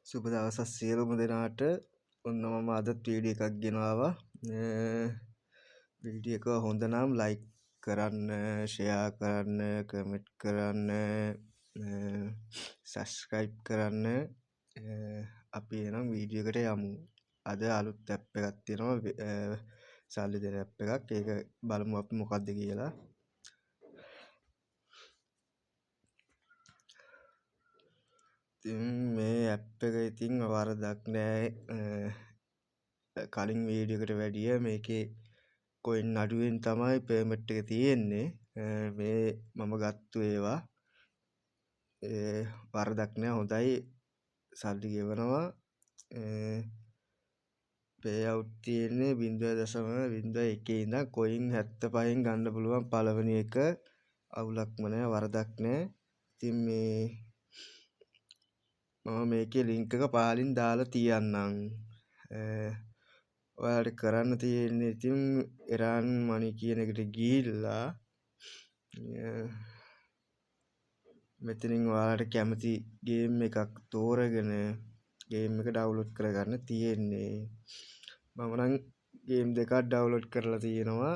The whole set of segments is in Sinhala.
සුබ දවසක් සියලුම දෙනාට. ඔන්න මම අදත් වීඩියෝ එකක් ගෙනාවා. වීඩියෝ එක හොඳ නම් ලයික් කරන්න, ෂෙයා කරන්න, කමෙන්ට් කරන්න, සබ්ස්ක්‍රයිබ් කරන්න. අපි එනම් වීඩියෝ එකට යමු. අද අලුත් ඇප් එකක් තියෙනවා, සල්ලි දෙන ඇප් එකක්. ඒක බලමු අපි මොකක්ද කියලා. මේ ඇප් එක ඉතින් වරදක් නෑ. කලින් වීඩියෝ එකට වැඩිය මේකේ කොයින් අඩුවෙන් තමයි පේමන්ට් එක තියෙන්නේ. මේ මම ගත්තු ඒවා වරදක් නෑ, හොඳයි. සල්ලි ගෙවනවා. පේ අවුට් තියෙන්නේ 0.01 ඉඳන් කොයින් 75න් ගන්න පුළුවන් පළවෙනි එක. අවුලක්ම නෑ, වරදක් නෑ. ඉතින් මේ මම මේකේ ලින්ක් එක පහලින් දාලා තියන්නම්. ඔයාලට කරන්න තියෙන්නේ ඉතින් එරන් මනි කියන එකට ගිහිල්ලා මෙතනින් ඔයාලට කැමති ගේම් එකක් තෝරගෙන ගේම් එක ඩවුන්ලෝඩ් කරගන්න තියෙන්නේ. මම නම් ගේම් දෙකක් ඩවුන්ලෝඩ් කරලා තියෙනවා.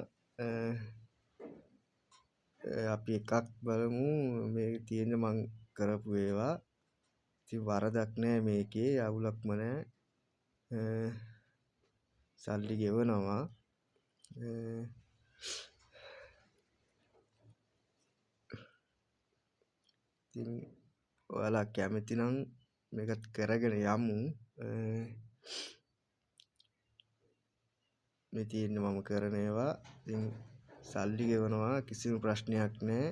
අපි එකක් බලමු. මේ තියෙන මං කරපු ඒවා. ඉතින් වරදක් නෑ මේකේ, අවුලක්ම නෑ. සල්ලි ගෙවනවා. ඉතින් ඔයාලා කැමති නම් මේකත් කරගෙන යමු. මේ තියෙන්නේ මම කරන ඒවා. ඉතින් සල්ලි ගෙවනවා, කිසිම ප්‍රශ්නයක් නෑ.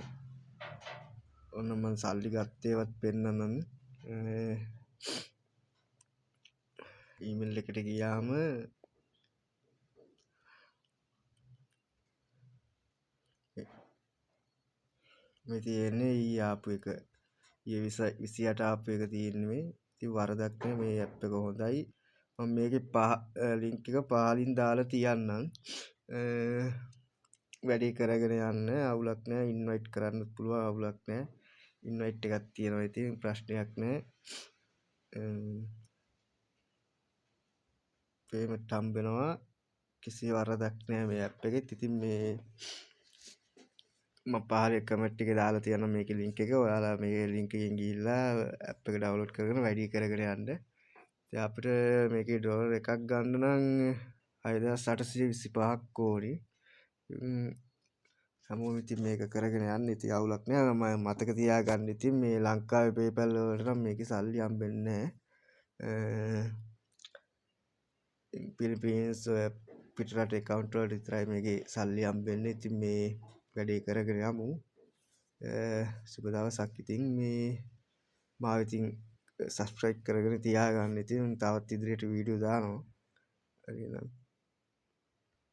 ඔන්න මම සල්ලි ගත්තේවත් පෙන්නනම්. ඊමේල් එකට ගියාම මේ තියෙන්නේ ඊ ආපු එක. ඊ 28 ආපු එක තියෙන්නේ මේ. ඉතින් වරදක් නෑ, මේ ඇප් එක හොඳයි. මම මේකේ ලින්ක් එක පහලින් දාලා තියන්නම්. වැඩි කරගෙන යන්න. අවුලක් නෑ. ඉන්වයිට් කරන්නත් පුළුවන්, අවුලක් නෑ. ඉන්වයිට් එකක් තියෙනවා, ඉතින් ප්‍රශ්නයක් නෑ. පේමන්ට් හම්බෙනවා. කිසි වරදක් නෑ මේ ඇප් එකෙත්. ඉතින් මේ මම පහලින් කමෙන්ට් එකේ දාලා තියෙනවා මේකේ ලින්ක් එක. ඔයාලා මේ ලින්ක් එකෙන් ගිහිල්ලා ඇප් එක ඩවුන්ලෝඩ් කරගෙන වැඩි කරගෙන යන්න. ඉතින් අපිට මේකේ ඩොලර් එකක් ගන්න නම් 6825ක් ඕනි. හැමෝම ඉතින් මේක කරගෙන යන්න. ඉතින් අවුලක් නෑ. මම මතක තියාගන්න. ඉතින් මේ ලංකාවේ PayPal වලට නම් මේකේ සල්ලි හම්බෙන්නේ නෑ. පිලිපීන්ස් පිටරට account වලට විතරයි මේකේ සල්ලි හම්බෙන්නේ. ඉතින් මේ වැඩේ කරගෙන යමු. සුබ දවසක්. ඉතින් මේ මාව ඉතින් සබ්ස්ක්‍රයිබ් කරගෙන තියාගන්න. ඉතින් තවත් ඉදිරියට වීඩියෝ දානවා. හරි එහෙනම්